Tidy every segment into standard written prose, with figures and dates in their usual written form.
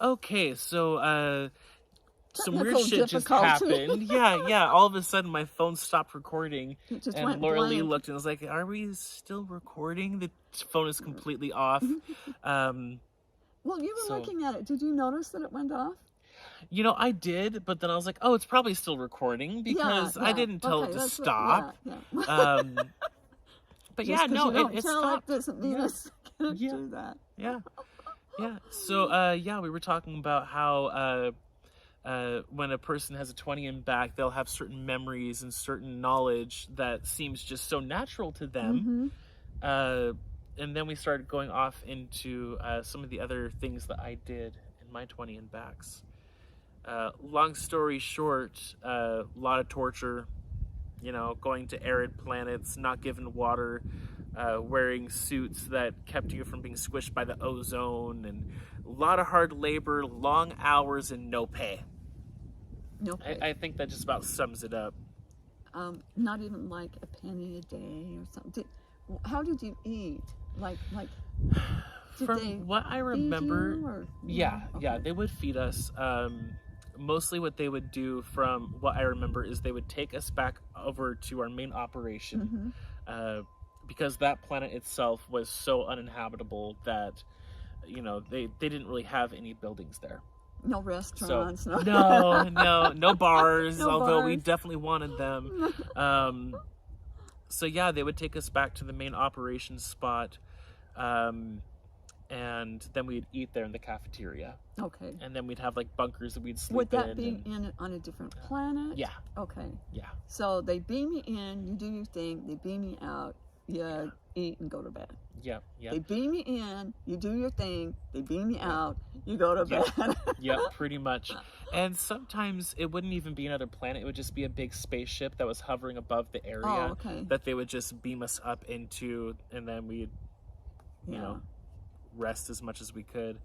Okay, so some weird Technical shit just difficulty. happened. Yeah. All of a sudden, my phone stopped recording, It just and went Laura Lee blank. looked and was like, "Are we still recording?" The phone is completely off. Well, you were So, looking at it. Did you notice that it went off? I did, but then I was like, "Oh, it's probably still recording because I didn't tell it to that's stop." yeah. But Just yeah, because no, you don't it tell stopped. it doesn't mean it's gonna Yeah, do that. yeah. So, we were talking about how when a person has a 20 and back, they'll have certain memories and certain knowledge that seems just so natural to them. And then we started going off into some of the other things that I did in my 20 and backs. Long story short, a lot of torture, going to arid planets, not given water, wearing suits that kept you from being squished by the ozone, and a lot of hard labor, long hours, and no pay. No pay. I think that just about sums it up. Not even like a penny a day or something. How did you eat? Like did From they what I feed remember, you, or, yeah, okay. they would feed us. Mostly what they would do, from what I remember, is they would take us back over to our main operation, because that planet itself was so uninhabitable that they didn't really have any buildings there. No restaurants. So no bars, No although we bars. definitely wanted them. So yeah, they would take us back to the main operations spot, and then we'd eat there in the cafeteria. Okay. And then we'd have like bunkers that we'd sleep in. Would that be on a different planet? Yeah. Okay. Yeah. So they beam you in, you do your thing, they beam you out, you eat and go to bed. Yep. They beam you in, you do your thing, they beam you out, you go to bed. Yep, pretty much. And sometimes it wouldn't even be another planet. It would just be a big spaceship that was hovering above the area that they would just beam us up into, and then we'd, rest as much as we could.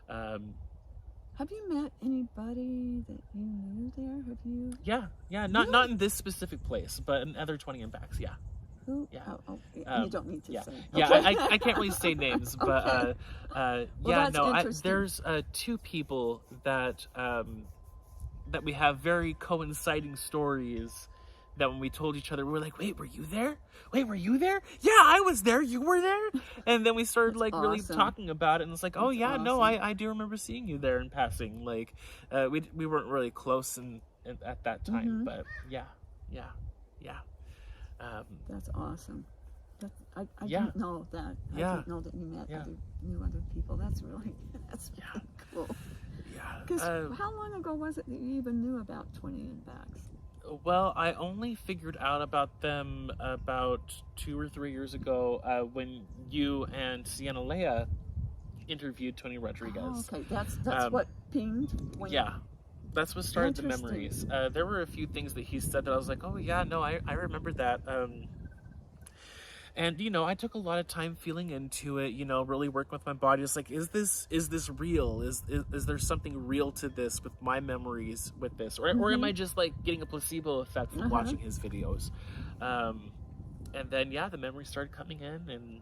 Have you met anybody that you knew there? Have you? Yeah. Not in this specific place, but in other 20 and backs. Yeah. Who? Yeah. You don't need to say. Yeah, okay. I can't really say names, but there's two people that that we have very coinciding stories. That when we told each other, we were like, "Wait, were you there? Wait, were you there? Yeah, I was there. You were there." And then we started really talking about it, and it's like, "Oh yeah, no, I do remember seeing you there in passing." Like, we weren't really close at that time, but yeah. That's awesome. I didn't know that. I didn't know that you met knew other people. That's really cool. Yeah. Because how long ago was it that you even knew about 20 and backs? Well, I only figured out about them about 2 or 3 years ago, when you and Sienna Leia interviewed Tony Rodriguez. Oh, okay, that's what pinged. That's what started the memories. There were a few things that he said that I was like, "Oh yeah, no, I remember that." And I took a lot of time feeling into it, really working with my body. Just like, is this real? Is there something real to this with my memories with this? Or am I just like getting a placebo effect from watching his videos? And then the memories started coming in, and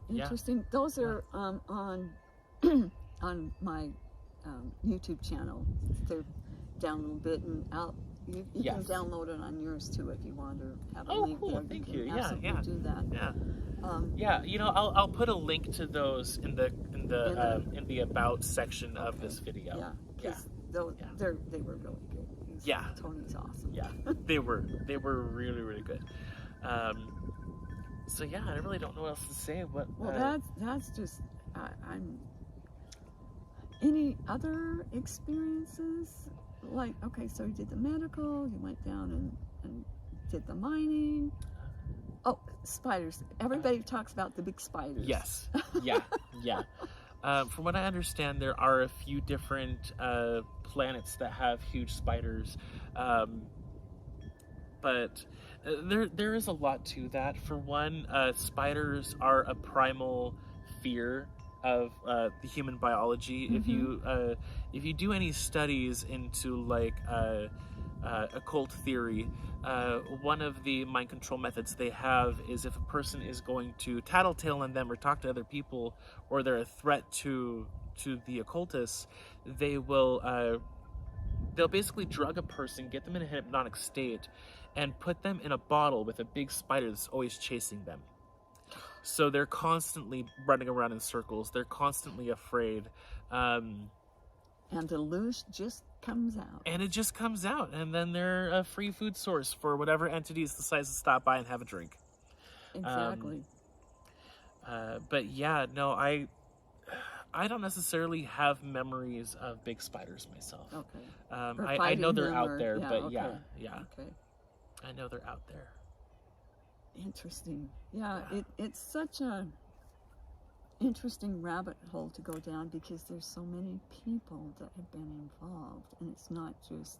interesting. Those are on on my YouTube channel. They're down a little bit, and you can download it on yours too if you want, or have a link cool. there. Thank you. Yeah, do that. I'll put a link to those in the about section of this video. They were really good. Tony's awesome. Yeah, they were really, really good. So I really don't know what else to say. That's just I'm. Any other experiences? Like, okay, so you did the medical, you went down and did the mining. Oh, spiders. Everybody talks about the big spiders. Yes. Yeah. From what I understand, there are a few different planets that have huge spiders. But there is a lot to that. For one, spiders are a primal fear of the human biology. If you do any studies into like occult theory, one of the mind control methods they have is if a person is going to tattletale on them or talk to other people, or they're a threat to the occultists, they'll basically drug a person, get them in a hypnotic state, and put them in a bottle with a big spider that's always chasing them. So they're constantly running around in circles. They're constantly afraid. And the loose just comes out. And it just comes out. And then they're a free food source for whatever entities decides to stop by and have a drink. Exactly. But yeah, no, I don't necessarily have memories of big spiders myself. Okay. I know they're out there, but okay. yeah. Okay. I know they're out there. Interesting. Yeah, it's such a interesting rabbit hole to go down, because there's so many people that have been involved, and it's not just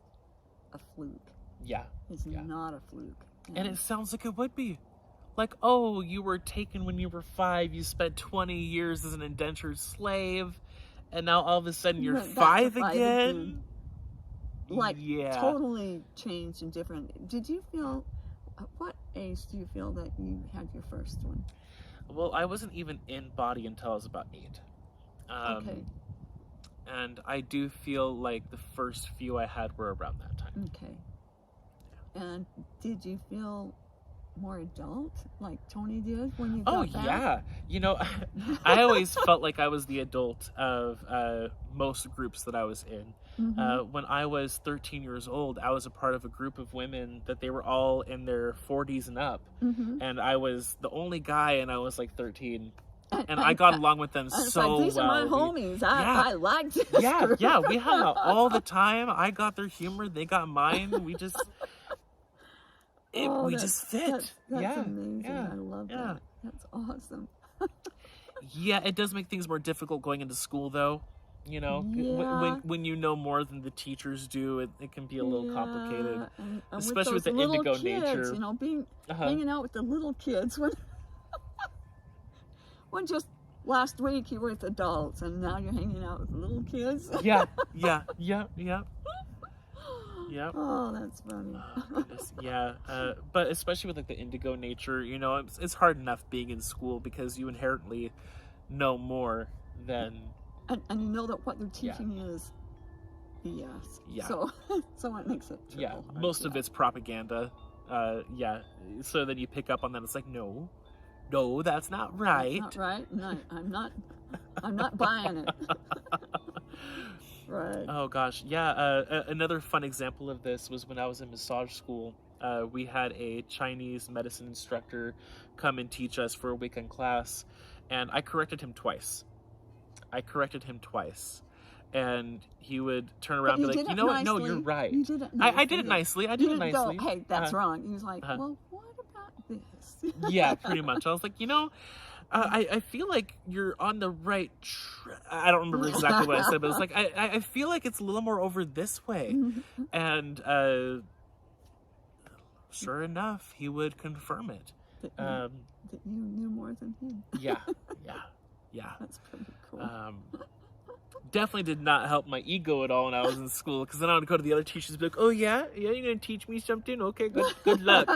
a fluke. Yeah. It's not a fluke. And it sounds like it would be. Like, oh, you were taken when you were 5, you spent 20 years as an indentured slave, and now all of a sudden you're 5 again? Like, totally changed and different. Did you feel, what age do you feel that you had your first one? Well, I wasn't even in body until I was about 8. Okay. And I do feel like the first few I had were around that time. Okay. And did you feel more adult, like Tony did when you got back? Yeah. You know, I always felt like I was the adult of most groups that I was in. Mm-hmm. When I was 13 years old, I was a part of a group of women that they were all in their 40s and up. Mm-hmm. And I was the only guy, and I was like 13. And I got along with them so well. These are my homies. I liked this group. Yeah, we hung out all the time. I got their humor, they got mine. We just... we just fit. That's amazing. I love that. That's awesome. Yeah, it does make things more difficult going into school, though. You know, when you know more than the teachers do, it can be a little complicated, and especially with the little indigo kids, nature. You know, hanging out with the little kids when just last week you were with adults, and now you're hanging out with little kids. Yeah. Oh, that's funny. Oh, goodness. Yeah, but especially with like the indigo nature, you know, it's hard enough being in school because you inherently know more than. And you know that what they're teaching is BS. Yeah. So it makes it triple hard. Most of it's propaganda. So then you pick up on that. It's like, no, that's not right. That's not right. No, I'm not buying it. Right. Oh gosh, yeah. Another fun example of this was when I was in massage school. We had a Chinese medicine instructor come and teach us for a weekend class, and I corrected him twice. And he would turn around and be like, you know what? No, you're right. You did it nicely. I did it nicely. I did it nicely. Go, hey, that's wrong. He was like, well, what about this? Yeah, pretty much. I was like, you know, I feel like you're on the right I don't remember exactly what I said, but it's like, I feel like it's a little more over this way. And sure enough, he would confirm it. That you knew more than him. Yeah. That's pretty cool. Definitely did not help my ego at all when I was in school, because then I would go to the other teachers and be like, oh yeah, you're gonna teach me something? Okay, good luck.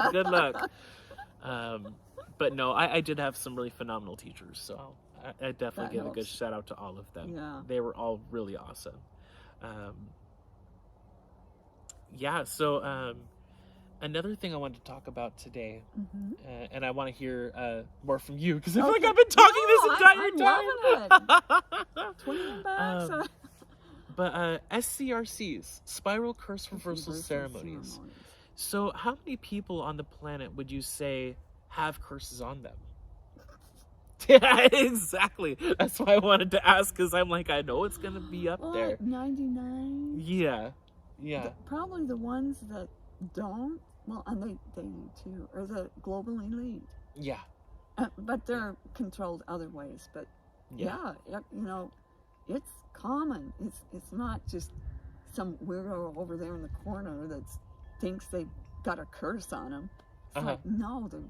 But no, I did have some really phenomenal teachers, so I definitely give a good shout out to all of them. Yeah. They were all really awesome. So another thing I wanted to talk about today, and I want to hear more from you, because I feel like I've been talking this entire time. I'm 20 back. But SCRCs, Spiral Curse Reversal Ceremonies. So how many people on the planet would you say have curses on them? Yeah, exactly. That's why I wanted to ask, because I'm like, I know it's going to be up there. 99? Yeah. Probably the ones that don't, well, and they do too, are the global elite. Yeah. But they're controlled other ways. But yeah, you know, it's common. It's not just some weirdo over there in the corner that thinks they've got a curse on them. It's like, no, the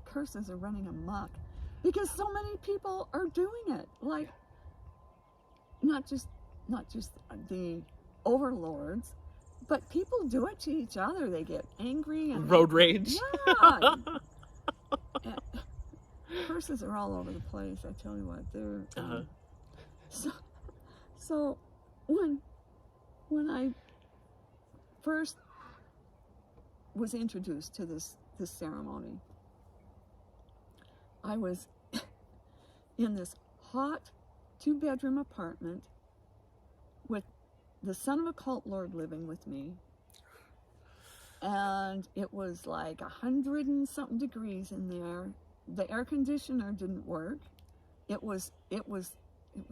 curses are running amok because so many people are doing it. Like, not just the overlords, but people do it to each other. They get angry and Road rage. Yeah. Curses are all over the place. I tell you what, they're so when I first was introduced to this ceremony, I was in this hot 2-bedroom apartment with the son of a cult lord living with me, and it was like 100 and something degrees in there. The air conditioner didn't work. It was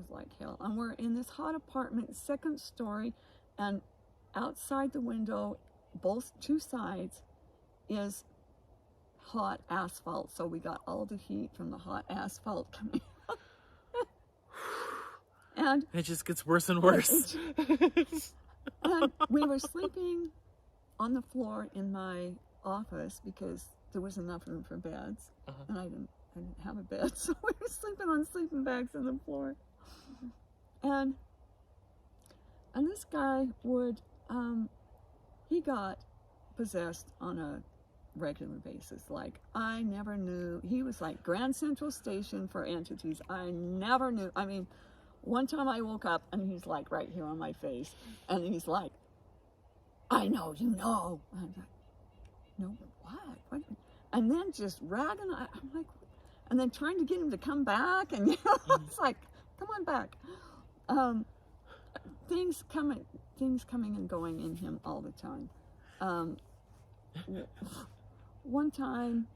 like hell. And we're in this hot apartment, 2nd story, and outside the window, two sides, is hot asphalt. So we got all the heat from the hot asphalt coming out. And it just gets worse and worse. And we were sleeping on the floor in my office because there was enough room for beds, and I didn't have a bed, so we were sleeping on sleeping bags on the floor. And this guy would, he got possessed on a regular basis. Like, I never knew. He was like Grand Central Station for entities. I never knew. I mean, one time I woke up and he's like right here on my face, and he's like, I know, you know. And I'm like, no, what? And then just ragging. I'm like, and then trying to get him to come back, and you know, it's like, come on back. Things coming and going in him all the time. One time,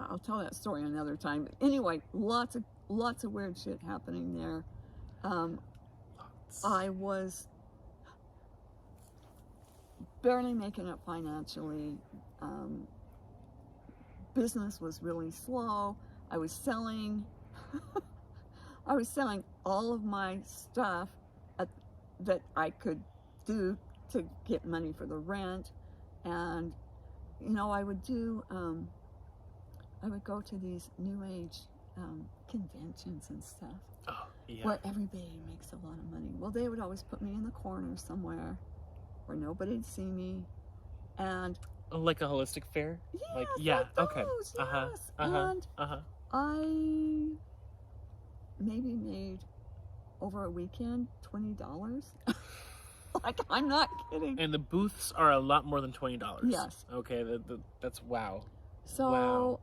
I'll tell that story another time. Anyway, lots of weird shit happening there. I was barely making it financially. Business was really slow. I was selling all of my stuff that I could do to get money for the rent, and you know, I would go to these New Age conventions and stuff, where everybody makes a lot of money. Well, they would always put me in the corner somewhere where nobody'd see me, and like a holistic fair. yes, like, yeah, like those, okay, yes. And I maybe made over a weekend $20. Like, I'm not kidding. And the booths are a lot more than $20. Yes. Okay, that's wow. So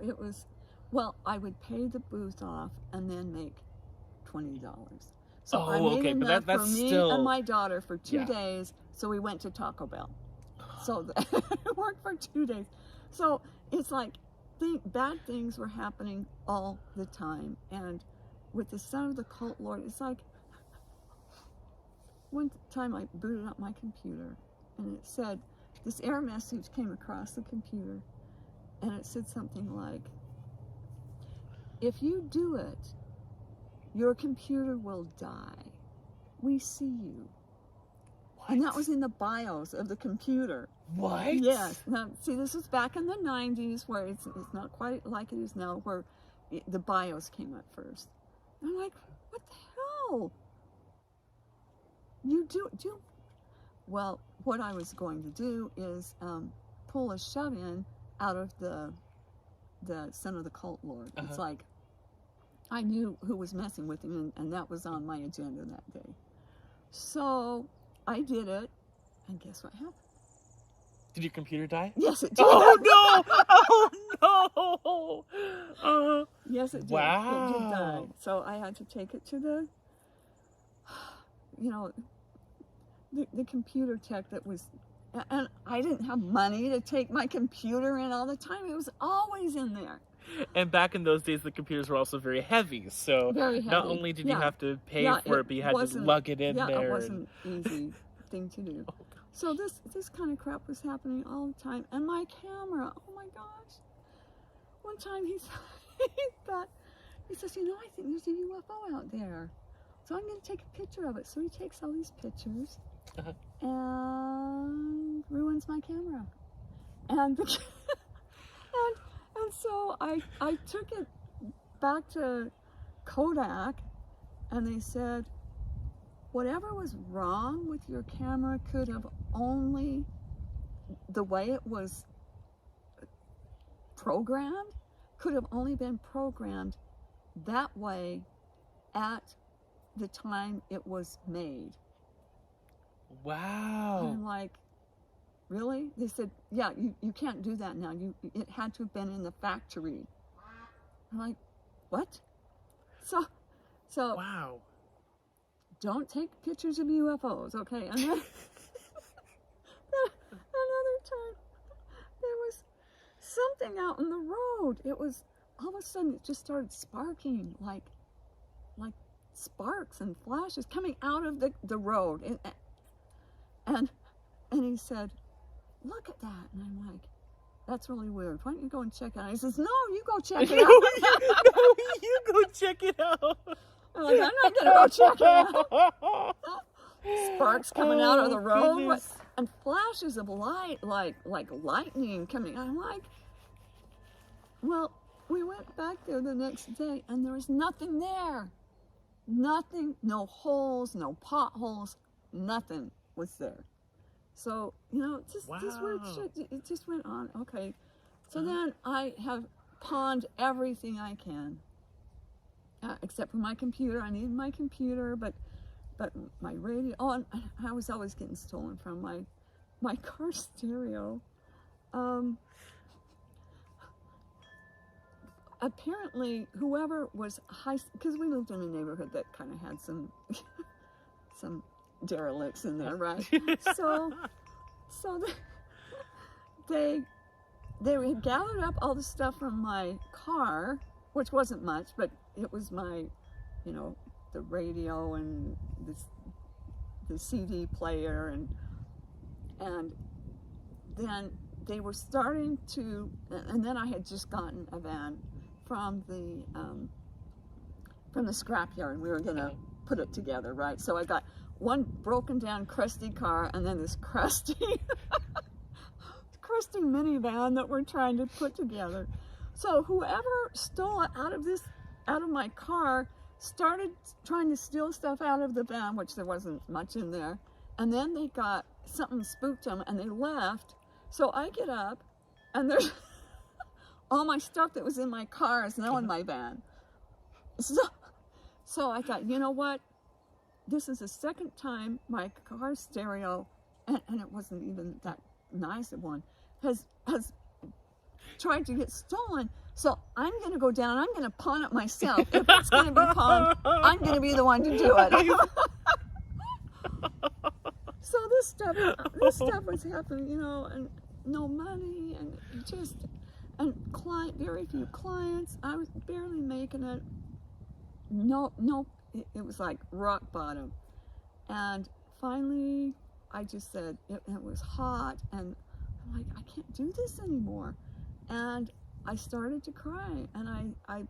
it was, well, I would pay the booth off and then make $20. So I made enough for me and my daughter for 2 days. So we went to Taco Bell. So it worked for 2 days. So it's like bad things were happening all the time. And with the son of the cult lord, it's like, one time I booted up my computer, and it said, this error message came across the computer, and it said something like, if you do it, your computer will die. We see you. What? And that was in the BIOS of the computer. What? Yes. Now, see, this was back in the 90s, where it's not quite like it is now, where the BIOS came up first. And I'm like, what the hell? You do. Well, what I was going to do is pull a shove-in out of the son of the cult lord. It's like, I knew who was messing with him, and that was on my agenda that day. So I did it, and guess what happened? Did your computer die? Yes, it did. Oh no! Oh no! Yes, it did. Wow. It did die. So I had to take it to the, you know, the computer tech that was, and I didn't have money to take my computer in all the time. It was always in there. And back in those days, the computers were also very heavy. So very heavy. Not only did you have to pay for it, but you had to lug it in there. Yeah, it wasn't an easy thing to do. So this kind of crap was happening all the time. And my camera, oh my gosh. One time he says, you know, I think there's a UFO out there. So I'm going to take a picture of it. So he takes all these pictures and ruins my camera. And and so I took it back to Kodak, and they said, whatever was wrong with your camera could have only, the way it was programmed, could have only been programmed that way at the time it was made. Wow. I'm like, really? They said, yeah, you can't do that now. It had to have been in the factory. I'm like, what? So Wow. don't take pictures of UFOs, okay? And then another time, there was something out in the road. It was, all of a sudden, it just started sparking, like sparks and flashes coming out of the road. And he said, look at that. And I'm like, that's really weird. Why don't you go and check it out? He says, no, you go check it out. No, you go check it out. I'm like, I'm not gonna go check it out. Sparks coming out of the road. Goodness. And flashes of light, like lightning coming. I'm like, well, we went back there the next day and there was nothing there. Nothing, no holes, no potholes, nothing was there. So, just weird shit, it just went on. Okay. So then I have pawned everything I can, except for my computer. I needed my computer, but my radio, and I was always getting stolen from my car stereo. Apparently, whoever was because we lived in a neighborhood that kind of had some derelicts in there, right? So they had gathered up all the stuff from my car, which wasn't much, but it was my, the radio and the CD player, and then they were starting to, and then I had just gotten a van from the scrapyard, and we were gonna put it together, right? So I got one broken down crusty car and then this crusty minivan that we're trying to put together. So whoever stole it out of my car started trying to steal stuff out of the van, which there wasn't much in there, and then they got something spooked them and they left. So I get up and there's all my stuff that was in my car is now in my van. So I thought, you know what? This is the second time my car stereo, and it wasn't even that nice of one, has tried to get stolen. So I'm going to go down. I'm going to pawn it myself. If it's going to be pawned, I'm going to be the one to do it. So this stuff was happening, and no money, and very few clients. I was barely making it. No, it was like rock bottom. And finally, I just said, it was hot, and I'm like, I can't do this anymore. And I started to cry, and I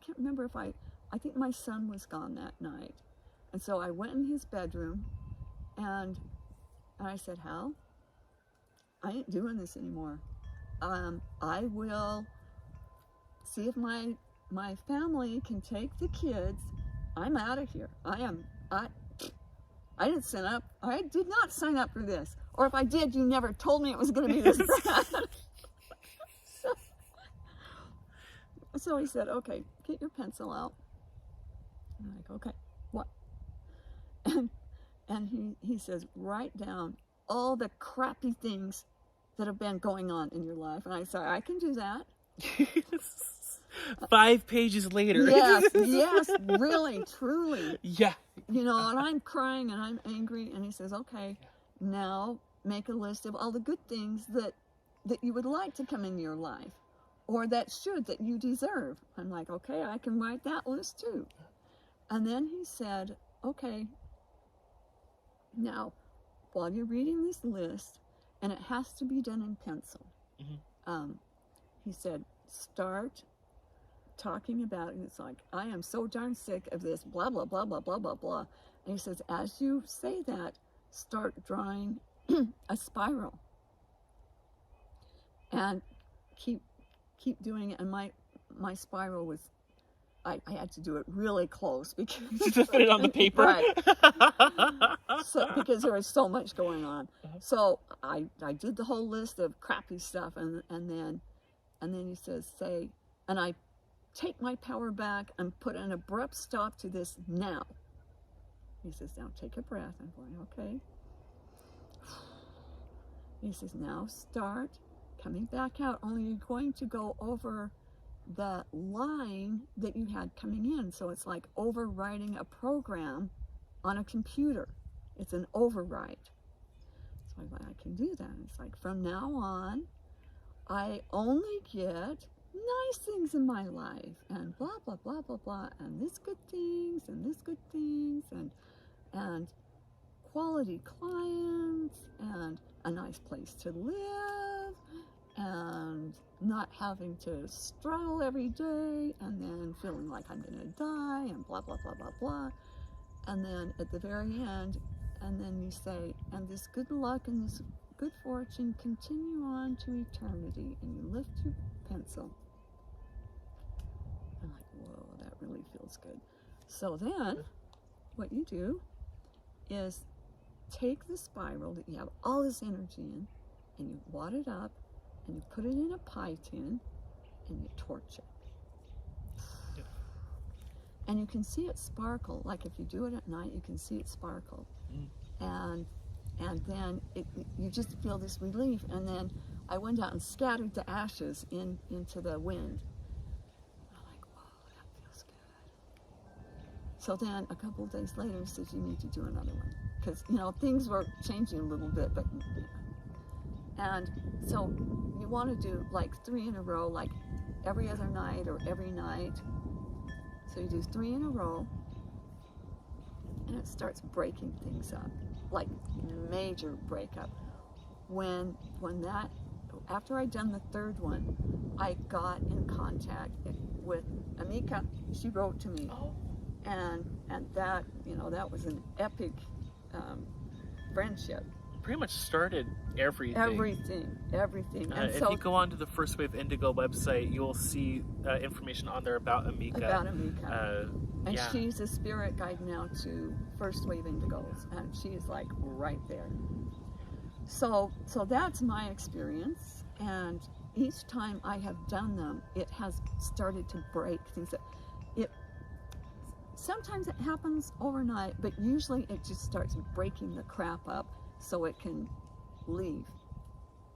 can't remember if I think my son was gone that night. And so I went in his bedroom, and I said, Hal, I ain't doing this anymore. I will see if my family can take the kids. I'm out of here. I did not sign up for this. Or if I did, you never told me it was going to be this bad. So he said, okay, get your pencil out. I'm like, okay, what? And he says, write down all the crappy things that have been going on in your life. And I said, I can do that. 5 pages later. Yes, really, truly. Yeah. And I'm crying and I'm angry. And he says, okay, now make a list of all the good things that you would like to come in your life, or that you deserve. I'm like, okay, I can write that list too. And then he said, okay, now, while you're reading this list, and it has to be done in pencil, he said, start talking about it. And it's like, I am so darn sick of this, blah, blah, blah, blah, blah, blah, blah. And he says, as you say that, start drawing a spiral. And keep doing it. And my spiral was, I had to do it really close because To put it on the paper. Right. So, because there was so much going on. So I did the whole list of crappy stuff, and then he says, say, and I take my power back and put an abrupt stop to this now. He says, now take a breath. I'm going, okay. He says, now start coming back out, only you're going to go over the line that you had coming in. So it's like overwriting a program on a computer. It's an overwrite. So I'm like, I can do that. It's like, from now on, I only get nice things in my life, and blah, blah, blah, blah, blah, and this good things, and this good things, and quality clients, and a nice place to live, and not having to struggle every day, and then feeling like I'm gonna die, and blah, blah, blah, blah, blah. And then at the very end, and then you say, and this good luck and this good fortune continue on to eternity, and you lift your pencil. I'm like, whoa, that really feels good. So then, what you do is take the spiral that you have all this energy in, and you wad it up, and you put it in a pie tin, and you torch it. Yep. And you can see it sparkle. Like if you do it at night, you can see it sparkle. And then you just feel this relief. And then I went out and scattered the ashes into the wind. I'm like, whoa, that feels good. So then a couple of days later, he says, you need to do another one. Because, things were changing a little bit, but, and so you want to do like 3 in a row, like every other night or every night. So you do 3 in a row, and it starts breaking things up, like major breakup. After I'd done the 3rd one, I got in contact with Amika. She wrote to me, and that, that was an epic friendship. Pretty much started everything. Everything. And if you go onto the First Wave Indigo website, you will see information on there about Amika. And she's a spirit guide now to First Wave Indigos, and she's like right there. So that's my experience, and each time I have done them, it has started to break things. Sometimes it happens overnight, but usually it just starts breaking the crap up so it can leave,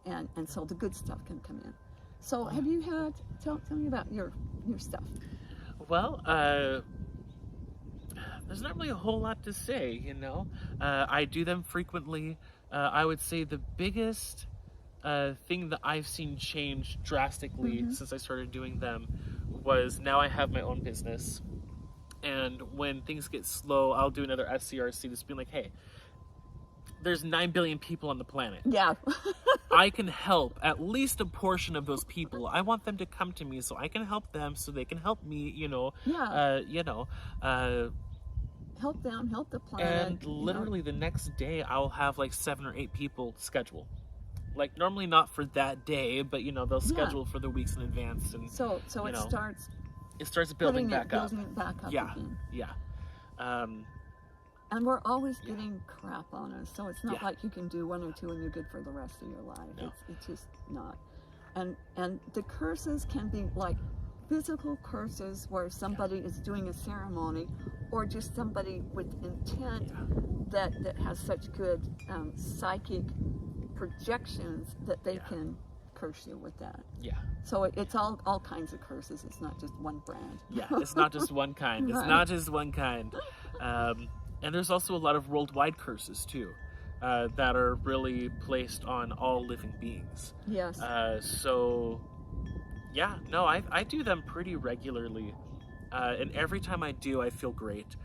and so the good stuff can come in. So have you had, tell me about your stuff. Well, there's not really a whole lot to say, I do them frequently. I would say the biggest thing that I've seen change drastically since I started doing them was now I have my own business. And when things get slow, I'll do another SCRC just being like, hey, there's 9 billion people on the planet. Yeah. I can help at least a portion of those people. I want them to come to me so I can help them so they can help me, help them, help the planet. And literally the next day I'll have like 7 or 8 people schedule. Like normally not for that day, but they'll schedule for the weeks in advance, and so it starts building back up. Building it back up again. And we're always getting crap on us, so it's not like you can do 1 or 2 and you're good for the rest of your life. No. It's just not. And the curses can be like physical curses where somebody is doing a ceremony, or just somebody with intent that has such good psychic projections that they can curse you with that. Yeah. So it's all kinds of curses. It's not just one brand. Yeah, it's not just one kind. It's not just one kind. And there's also a lot of worldwide curses too, that are really placed on all living beings. Yes. I do them pretty regularly, and every time I do, I feel great.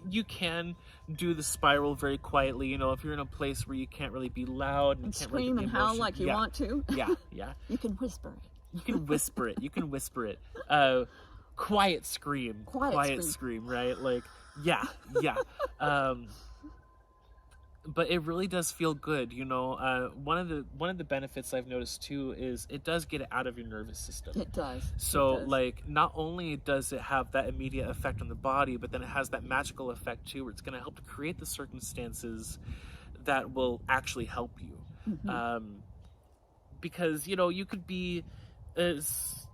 You can do the spiral very quietly, if you're in a place where you can't really be loud and can't scream really and howl like you want to. Yeah. You can whisper it. You can whisper it. Quiet scream. Quiet scream, right? Like, yeah. but it really does feel good, you know. One of the benefits I've noticed too is it does get it out of your nervous system. It does. So It does. like, not only does it have that immediate effect on the body, but then it has that magical effect too, where it's going to help to create the circumstances that will actually help you. Because, you know, you could be as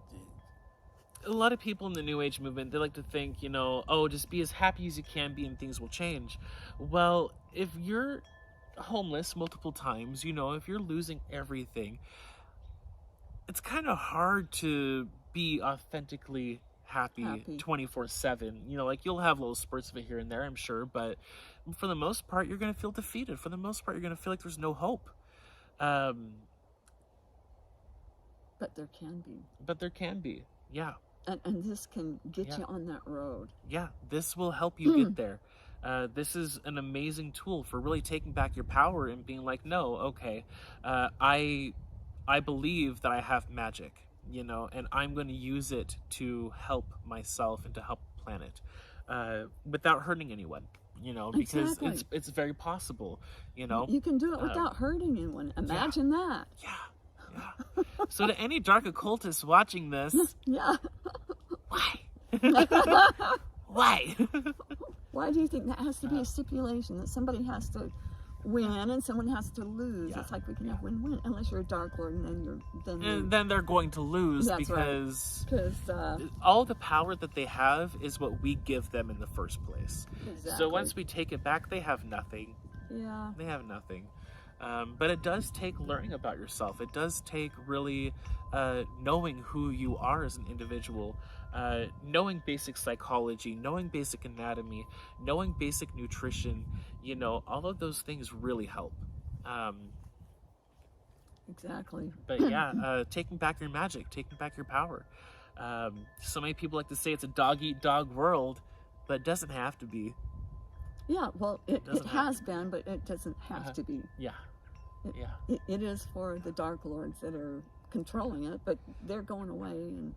a lot of people in the New Age movement, they like to think, you know, oh, just be as happy as you can be and things will change. Well, if you're homeless multiple times, you know, if you're losing everything, it's kind of hard to be authentically happy 24/7. You know, like, you'll have little spurts of it here and there, I'm sure, but for the most part, you're going to feel defeated. For the most part, you're going to feel like there's no hope. But there can be. But there can be, yeah. And this can get you on that road. Yeah, this will help you get there. This is an amazing tool for really taking back your power and being like, no, okay, I believe that I have magic, you know, and I'm going to use it to help myself and to help the planet without hurting anyone, you know, because it's very possible, you know. You can do it without hurting anyone. Imagine that. Yeah. Yeah. So to any dark occultists watching this, yeah. Why? Why? Why do you think that has to be a stipulation that somebody has to win and someone has to lose? It's like we can have win-win, unless you're a Dark Lord, and then they're going to lose. That's because right. All the power that they have is what we give them in the first place. Exactly. So once we take it back, they have nothing. Yeah. They have nothing. But it does take learning about yourself. It does take really knowing who you are as an individual, knowing basic psychology, knowing basic anatomy, knowing basic nutrition. You know, all of those things really help. Exactly. But yeah, taking back your magic, taking back your power. So many people like to say it's a dog-eat-dog world, but it doesn't have to be. Yeah, well, it has been, but it doesn't have to be. Yeah. It is for the Dark Lords that are controlling it, but they're going away, and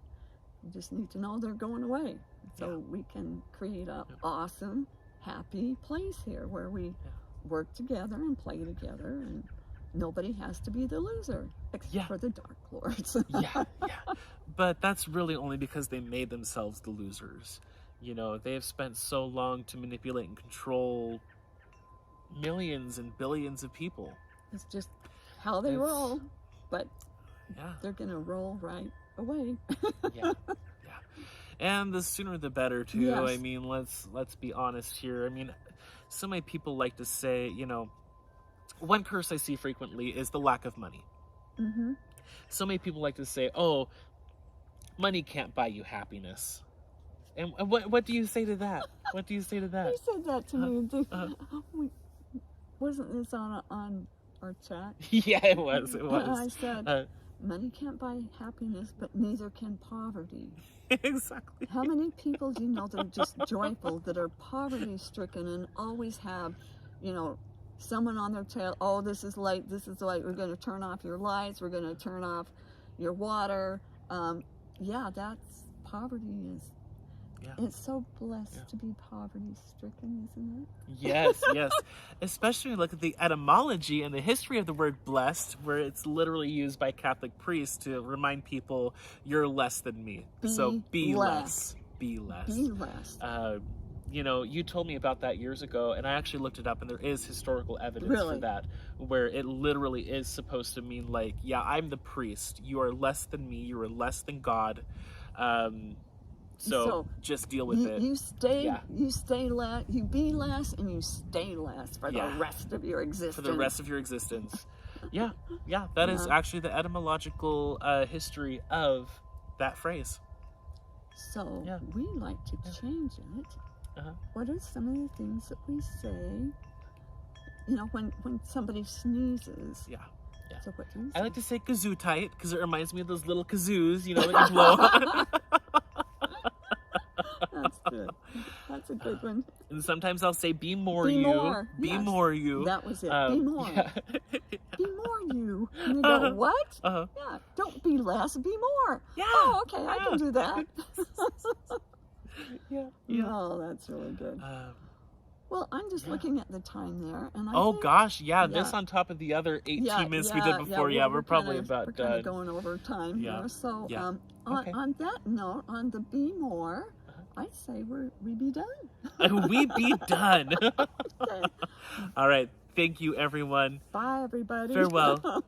you just need to know they're going away. So we can create an awesome, happy place here where we work together and play together, and nobody has to be the loser, except for the Dark Lords. Yeah. But that's really only because they made themselves the losers. You know, they have spent so long to manipulate and control millions and billions of people. It's just how they roll, but they're going to roll right away. Yeah. And the sooner the better, too. Yes. I mean, let's be honest here. I mean, so many people like to say, you know, one curse I see frequently is the lack of money. Mm-hmm. So many people like to say, oh, money can't buy you happiness. And what do you say to that? What do you say to that? You said that to me. Wasn't this on our chat? Yeah, it was. And I said, money can't buy happiness, but neither can poverty. Exactly. How many people do you know that are just joyful, that are poverty-stricken and always have, you know, someone on their tail? Oh, this is late. We're going to turn off your lights. We're going to turn off your water. That's poverty is. Yeah. It's so blessed to be poverty-stricken, isn't it? Yes. Especially look at the etymology and the history of the word blessed, where it's literally used by Catholic priests to remind people, you're less than me. So be less. Be less. Be less. You know, you told me about that years ago, and I actually looked it up, and there is historical evidence for that, where it literally is supposed to mean, like, yeah, I'm the priest. You are less than me. You are less than God. So just deal with it. You stay less, you be less, and you stay less for the rest of your existence. For the rest of your existence. Yeah. That is actually the etymological history of that phrase. So we like to change it. What are some of the things that we say, you know, when somebody sneezes? Yeah. So what do you say? I like to say kazoo tight, because it reminds me of those little kazoos, you know, that you blow. That's good. That's a good one. And sometimes I'll say, be more be you. More. Be Yes. more you. That was it. Be more. Yeah. Be more you. And you go, what? Yeah. Don't be less, be more. Yeah. Oh, okay. I can do that. Yeah. Oh, that's really good. Well, I'm just Yeah. looking at the time there, and I Oh think, gosh, yeah, yeah. this on top of the other 18 Yeah, minutes we did before. Yeah, we're probably about we're kind done. of going over time Yeah. here. So, Yeah. on, Okay. on that note, on the be more, I'd say we be done. We be done. Okay. All right. Thank you, everyone. Bye, everybody. Farewell.